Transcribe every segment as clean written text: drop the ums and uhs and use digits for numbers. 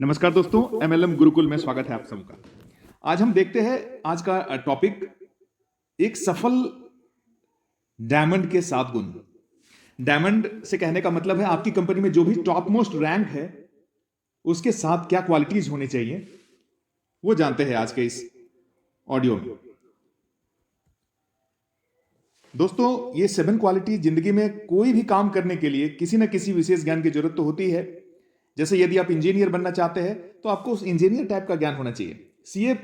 नमस्कार दोस्तों, एमएलएम गुरुकुल में स्वागत है आप सबका। आज हम देखते हैं आज का टॉपिक एक सफल डायमंड के 7 गुण। डायमंड से कहने का मतलब है आपकी कंपनी में जो भी टॉप मोस्ट रैंक है उसके साथ क्या क्वालिटीज होनी चाहिए, वो जानते हैं आज के इस ऑडियो में। दोस्तों, ये 7 क्वालिटी जिंदगी में कोई भी काम करने के लिए किसी न किसी विशेष ज्ञान की जरूरत तो होती है। जैसे यदि आप इंजीनियर बनना चाहते हैं तो आपको उस इंजीनियर टाइप का ज्ञान होना चाहिए। सीए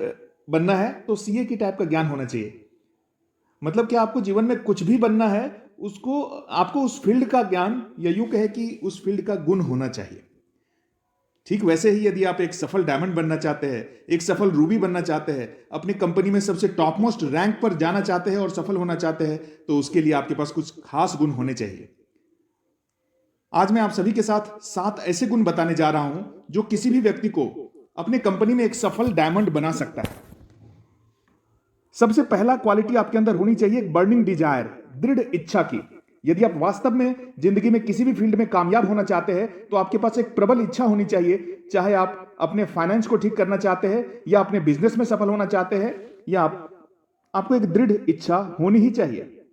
बनना है तो सीए की टाइप का ज्ञान होना चाहिए। मतलब कि आपको जीवन में कुछ भी बनना है उसको आपको उस फील्ड का ज्ञान या यूं कहे कि उस फील्ड का गुण होना चाहिए। ठीक वैसे ही यदि आप एक सफल डायमंड बनना चाहते हैं, एक सफल रूबी बनना चाहते हैं, अपनी कंपनी में सबसे टॉप मोस्ट रैंक पर जाना चाहते हैं और सफल होना चाहते हैं, तो उसके लिए आपके पास कुछ खास गुण होने चाहिए। आज मैं आप सभी के साथ 7 ऐसे गुण बताने जा रहा हूं जो किसी भी व्यक्ति को अपने कंपनी में एक सफल डायमंड बना सकता है। सबसे पहला क्वालिटी आपके अंदर होनी चाहिए एक बर्निंग डिजायर, दृढ़ इच्छा की। यदि आप वास्तव में जिंदगी में किसी भी फील्ड में कामयाब होना चाहते हैं तो आपके पास एक प्रबल इच्छा होनी चाहिए। चाहे आप अपने फाइनेंस को ठीक करना चाहते हैं या अपने बिजनेस में सफल होना चाहते हैं, या आपको एक दृढ़ इच्छा होनी ही चाहिए।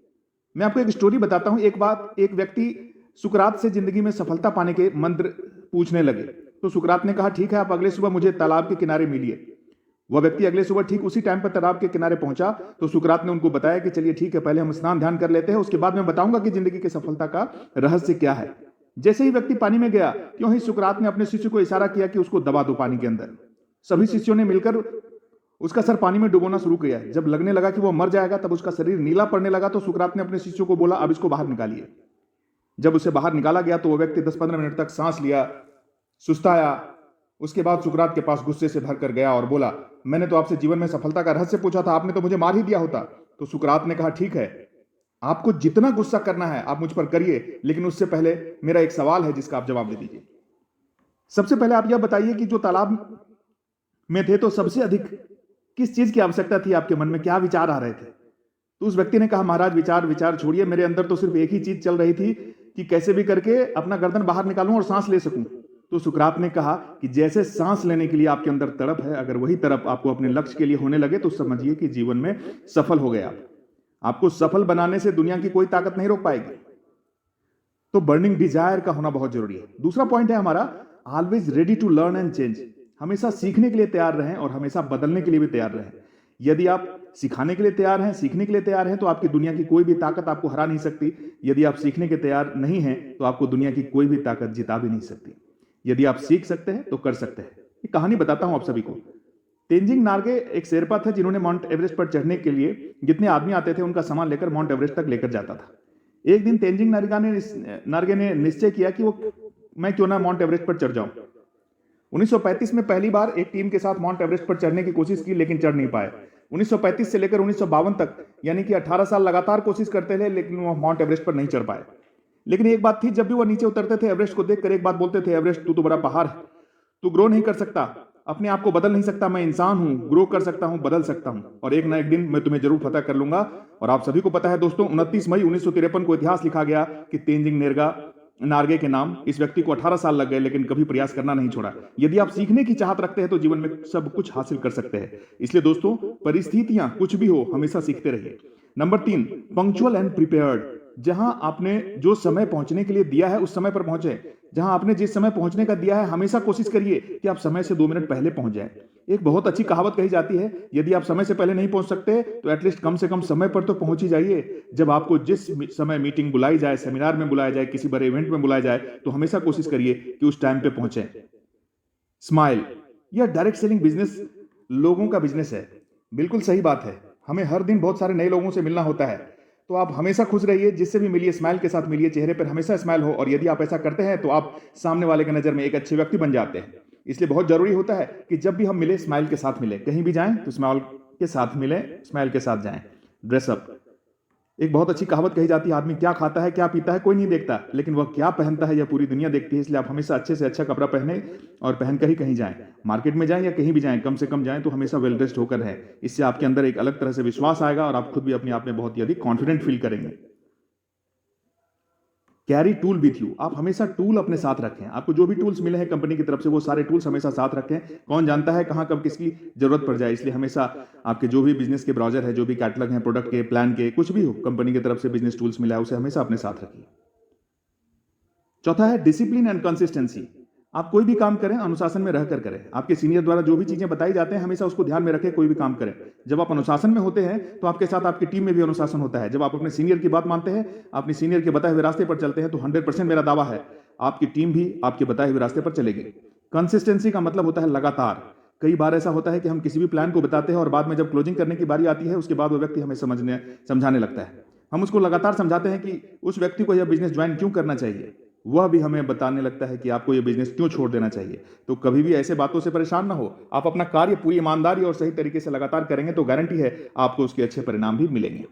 मैं आपको एक स्टोरी बताता हूं। एक व्यक्ति सुकरात से जिंदगी में सफलता पाने के मंत्र पूछने लगे। तो सुकरात ने कहा, ठीक है, आप अगले सुबह मुझे तालाब के किनारे मिलिए। वह व्यक्ति अगले सुबह ठीक उसी टाइम पर तालाब के किनारे पहुंचा। तो सुकरात ने उनको बताया कि चलिए ठीक है, पहले हम स्नान ध्यान कर लेते हैं, उसके बाद मैं बताऊंगा कि जिंदगी की सफलता का रहस्य क्या है। जैसे ही व्यक्ति पानी में गया, क्यों ही सुकरात ने अपने शिष्य को इशारा किया कि उसको दबा दो पानी के अंदर। सभी शिष्यों ने मिलकर उसका सर पानी में डुबोना शुरू किया। जब लगने लगा कि वो मर जाएगा, तब उसका शरीर नीला पड़ने लगा। तो सुकरात ने अपने शिष्यों को बोला, अब इसको बाहर निकालिए। जब उसे बाहर निकाला गया तो वह व्यक्ति 10-15 मिनट तक सांस लिया, सुस्ताया। उसके बाद सुकरात के पास गुस्से से भरकर गया और बोला, मैंने तो आपसे जीवन में सफलता का रहस्य पूछा था, आपने तो मुझे मार ही दिया होता। तो सुकरात ने कहा, ठीक है, आपको जितना गुस्सा करना है आप मुझ पर करिए, लेकिन उससे पहले मेरा एक सवाल है जिसका आप जवाब दे दीजिए। सबसे पहले आप यह बताइए कि जो तालाब में थे तो सबसे अधिक किस चीज की आवश्यकता थी, आपके मन में क्या विचार आ रहे थे। तो उस व्यक्ति ने कहा, महाराज विचार छोड़िए, मेरे अंदर तो सिर्फ एक ही चीज चल रही थी कि कैसे भी करके अपना गर्दन बाहर निकालूं और सांस ले सकूं। तो सुकरात ने कहा कि जैसे सांस लेने के लिए आपके अंदर तड़प है, अगर वही तड़प आपको अपने लक्ष्य के लिए होने लगे तो समझिए कि जीवन में सफल हो गए आप। आपको सफल बनाने से दुनिया की कोई ताकत नहीं रोक पाएगी। तो बर्निंग डिजायर का होना बहुत जरूरी है। दूसरा पॉइंट है हमारा, always ready to learn and change. हमेशा सीखने के लिए तैयार रहें और हमेशा बदलने के लिए भी तैयार रहें। यदि आप सिखाने के लिए तैयार हैं, सीखने के लिए तैयार हैं, तो आपकी दुनिया की कोई भी ताकत आपको हरा नहीं सकती। यदि आप सीखने के तैयार नहीं हैं तो आपको दुनिया की कोई भी ताकत जिता भी नहीं सकती। यदि आप सीख सकते हैं तो कर सकते हैं। एक कहानी बताता हूं आप सभी को। तेंजिंग नार्गे एक शेरपा थे जिन्होंने माउंट एवरेस्ट पर चढ़ने के लिए जितने आदमी आते थे उनका सामान लेकर माउंट एवरेस्ट तक लेकर जाता था। एक दिन तेंजिंग नार्गे ने निश्चय किया कि मैं क्यों ना माउंट एवरेस्ट पर चढ़ जाऊं। 1935 में पहली बार एक टीम के साथ माउंट एवरेस्ट पर चढ़ने की कोशिश की, लेकिन चढ़ नहीं पाए। 1935 से लेकर 1952 तक यानी कि 18 साल लगातार कोशिश करते रहे, लेकिन वो माउंट एवरेस्ट पर नहीं चढ़ पाए। लेकिन एक बात थी, जब भी वो नीचे उतरते थे एवरेस्ट को देखकर एक बात बोलते थे, एवरेस्ट तू तो बड़ा पहाड़ है, तू ग्रो नहीं कर सकता, अपने आप को बदल नहीं सकता, मैं इंसान हूं, ग्रो कर सकता हूं, बदल सकता हूं, और एक ना एक दिन मैं तुम्हें जरूर फतह कर लूंगा। और आप सभी को पता है दोस्तों, 29 मई 1953 को इतिहास लिखा गया कि तेंजिंग नार्गे के नाम। इस व्यक्ति को 18 साल लग गए लेकिन कभी प्रयास करना नहीं छोड़ा। यदि आप सीखने की चाहत रखते हैं तो जीवन में सब कुछ हासिल कर सकते हैं। इसलिए दोस्तों, परिस्थितियां कुछ भी हो, हमेशा सीखते रहिए। Number 3, punctual and prepared. जहां आपने जो समय पहुंचने के लिए दिया है उस समय पर पहुंचे। जहां आपने जिस समय पहुंचने का दिया है, हमेशा कोशिश करिए कि आप समय से 2 मिनट पहले पहुंच जाएं। एक बहुत अच्छी कहावत कही जाती है, यदि आप समय से पहले नहीं पहुंच सकते तो एटलीस्ट कम से कम समय पर तो पहुंच ही जाइए। जब आपको जिस समय मीटिंग बुलाई जाए, सेमिनार में बुलाया जाए, किसी बड़े इवेंट में बुलाया जाए, तो हमेशा कोशिश करिए कि उस टाइम पे पहुंचे। स्माइल। यह डायरेक्ट सेलिंग बिजनेस लोगों का बिजनेस है। बिल्कुल सही बात है। हमें हर दिन बहुत सारे नए लोगों से मिलना होता है, तो आप हमेशा खुश रहिए। जिससे भी मिलिए स्माइल के साथ मिलिए, चेहरे पर हमेशा स्माइल हो। और यदि आप ऐसा करते हैं तो आप सामने वाले की नजर में एक अच्छे व्यक्ति बन जाते हैं। इसलिए बहुत जरूरी होता है कि जब भी हम मिले, स्माइल के साथ मिले। कहीं भी जाएं तो स्माइल के साथ मिले, स्माइल के साथ जाएं। ड्रेसअप। एक बहुत अच्छी कहावत कही जाती है, आदमी क्या खाता है क्या पीता है कोई नहीं देखता, लेकिन वह क्या पहनता है यह पूरी दुनिया देखती है। इसलिए आप हमेशा अच्छे से अच्छा कपड़ा पहने और पहनकर ही कहीं जाएं। मार्केट में जाएं या कहीं भी जाएं, कम से कम जाएं तो हमेशा वेल ड्रेस्ड होकर रहें। इससे आपके अंदर एक अलग तरह से विश्वास आएगा और आप खुद भी अपने आप में बहुत ही अधिक कॉन्फिडेंट फील करेंगे। कैरी टूल विथ यू, आप हमेशा टूल अपने साथ रखें। आपको जो भी टूल्स मिले हैं कंपनी की तरफ से वो सारे टूल्स हमेशा साथ रखें। कौन जानता है कहां कब किसकी जरूरत पड़ जाए, इसलिए हमेशा आपके जो भी बिजनेस के ब्राउजर है, जो भी कैटलॉग है, प्रोडक्ट के, प्लान के, कुछ भी हो कंपनी की तरफ से बिजनेस टूल्स मिला है उसे हमेशा अपने साथ रखिए। चौथा है डिसिप्लिन एंड कंसिस्टेंसी। आप कोई भी काम करें अनुशासन में रहकर करें। आपके सीनियर द्वारा जो भी चीजें बताई जाते हैं हमेशा उसको ध्यान में रखें, कोई भी काम करें। जब आप अनुशासन में होते हैं तो आपके साथ आपकी टीम में भी अनुशासन होता है। जब आप अपने सीनियर की बात मानते हैं, अपने सीनियर के बताए हुए रास्ते पर चलते हैं, तो 100% मेरा दावा है आपकी टीम भी आपके बताए हुए रास्ते पर चलेगी। कंसिस्टेंसी का मतलब होता है लगातार। कई बार ऐसा होता है कि हम किसी भी प्लान को बताते हैं और बाद में जब क्लोजिंग करने की बारी आती है उसके बाद वो व्यक्ति हमें समझाने लगता है। हम उसको लगातार समझाते हैं कि उस व्यक्ति को यह बिजनेस ज्वाइन क्यों करना चाहिए, वह भी हमें बताने लगता है कि आपको यह बिजनेस क्यों छोड़ देना चाहिए। तो कभी भी ऐसे बातों से परेशान ना हो। आप अपना कार्य पूरी ईमानदारी और सही तरीके से लगातार करेंगे तो गारंटी है आपको उसके अच्छे परिणाम भी मिलेंगे।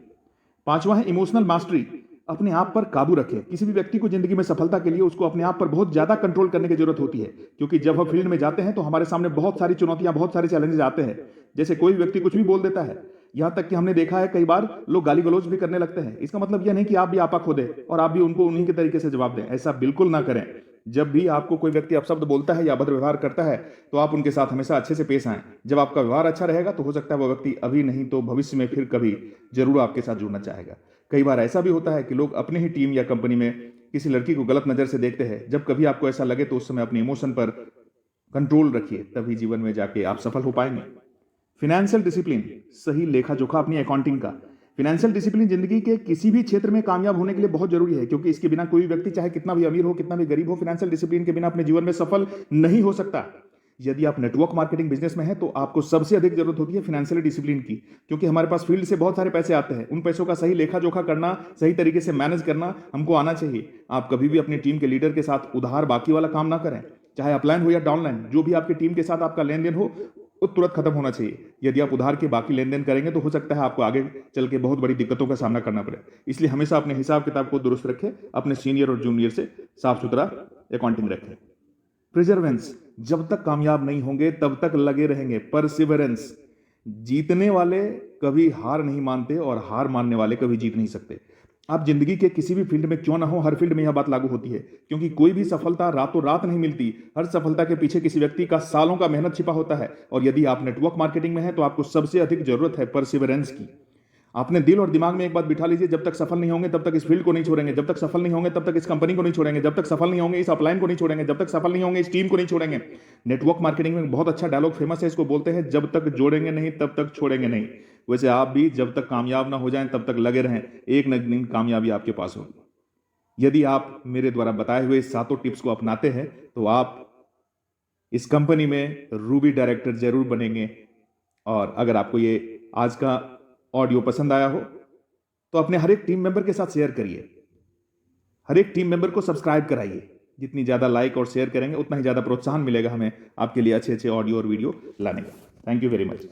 पांचवा है इमोशनल मास्टरी। अपने आप पर काबू रखें। किसी भी व्यक्ति को जिंदगी में सफलता के लिए उसको अपने आप पर बहुत ज्यादा कंट्रोल करने की जरूरत होती है, क्योंकि जब हम फील्ड में जाते हैं तो हमारे सामने बहुत सारी चुनौतियां, बहुत सारे चैलेंजेस आते हैं। जैसे कोई व्यक्ति कुछ भी बोल देता है, यहां तक कि हमने देखा है कई बार लोग गाली गलौज भी करने लगते हैं। इसका मतलब यह नहीं कि आप भी आपा खो दें और आप भी उनको उन्हीं के तरीके से जवाब दें। ऐसा बिल्कुल ना करें। जब भी आपको कोई व्यक्ति अपशब्द बोलता है या अभद्र व्यवहार करता है तो आप उनके साथ हमेशा अच्छे से पेश आएं। जब आपका व्यवहार अच्छा रहेगा तो हो सकता है वह व्यक्ति अभी नहीं तो भविष्य में फिर कभी जरूर आपके साथ जुड़ना चाहेगा। कई बार ऐसा भी होता है कि लोग अपने ही टीम या कंपनी में किसी लड़की को गलत नजर से देखते हैं। जब कभी आपको ऐसा लगे तो उस समय अपने इमोशन पर कंट्रोल रखिए, तभी जीवन में जाके आप सफल हो पाएंगे। फिनेंशियल डिसिप्लिन, सही लेखा जोखा अपनी अकाउंटिंग का। फिनेंशियल डिसिप्लिन जिंदगी के किसी भी क्षेत्र में कामयाब होने के लिए बहुत जरूरी है, क्योंकि इसके बिना कोई व्यक्ति चाहे कितना भी अमीर हो, कितना भी गरीब हो, फिनेंशियल डिसिप्लिन के बिना अपने जीवन में सफल नहीं हो सकता। यदि आप नेटवर्क मार्केटिंग बिजनेस में हैं तो आपको सबसे अधिक जरूरत होती है फिनेंशियल डिसिप्लिन की, क्योंकि हमारे पास फील्ड से बहुत सारे पैसे आते हैं। उन पैसों का सही लेखा जोखा करना, सही तरीके से मैनेज करना हमको आना चाहिए। आप कभी भी अपनी टीम के लीडर के साथ उधार बाकी वाला काम ना करें, चाहे अपलाइन हो या डाउनलाइन। जो भी आपकी टीम के साथ आपका लेन देन हो वो तुरंत खत्म होना चाहिए। यदि आप उधार के बाकी लेन देन करेंगे तो हो सकता है आपको आगे चल के बहुत बड़ी दिक्कतों का सामना करना पड़े। इसलिए हमेशा अपने हिसाब किताब को दुरुस्त रखें, अपने सीनियर और जूनियर से साफ सुथरा अकाउंटिंग रखें। प्रिजर्वेंस, जब तक कामयाब नहीं होंगे तब तक लगे रहेंगे। परसिवरेंस, जीतने वाले कभी हार नहीं मानते और हार मानने वाले कभी जीत नहीं सकते। आप जिंदगी के किसी भी फील्ड में क्यों ना हो, हर फील्ड में यह बात लागू होती है, क्योंकि कोई भी सफलता रातों रात नहीं मिलती। हर सफलता के पीछे किसी व्यक्ति का सालों का मेहनत छिपा होता है। और यदि आप नेटवर्क मार्केटिंग में हैं तो आपको सबसे अधिक जरूरत है परसिवरेंस की। अपने दिल और दिमाग में एक बात बिठा लीजिए, जब तक सफल नहीं होंगे तब तक इस फील्ड को नहीं छोड़ेंगे, जब तक सफल नहीं होंगे तब तक इस कंपनी को नहीं छोड़ेंगे, जब तक सफल नहीं होंगे इस अपलाइन को नहीं छोड़ेंगे, जब तक सफल नहीं होंगे इस टीम को नहीं छोड़ेंगे। नेटवर्क मार्केटिंग में बहुत अच्छा डायलॉग फेमस है, इसको बोलते हैं जब तक जोड़ेंगे नहीं तब तक छोड़ेंगे नहीं। वैसे आप भी जब तक कामयाब ना हो जाएं तब तक लगे रहें, एक न एक दिन कामयाबी आपके पास होगी। यदि आप मेरे द्वारा बताए हुए सातों टिप्स को अपनाते हैं तो आप इस कंपनी में रूबी डायरेक्टर जरूर बनेंगे। और अगर आपको ये आज का ऑडियो पसंद आया हो तो अपने हर एक टीम मेंबर के साथ शेयर करिए, हर एक टीम मेंबर को सब्सक्राइब कराइए। जितनी ज्यादा लाइक और शेयर करेंगे उतना ही ज्यादा प्रोत्साहन मिलेगा हमें आपके लिए अच्छे अच्छे ऑडियो और वीडियो लाने का। Thank you very much.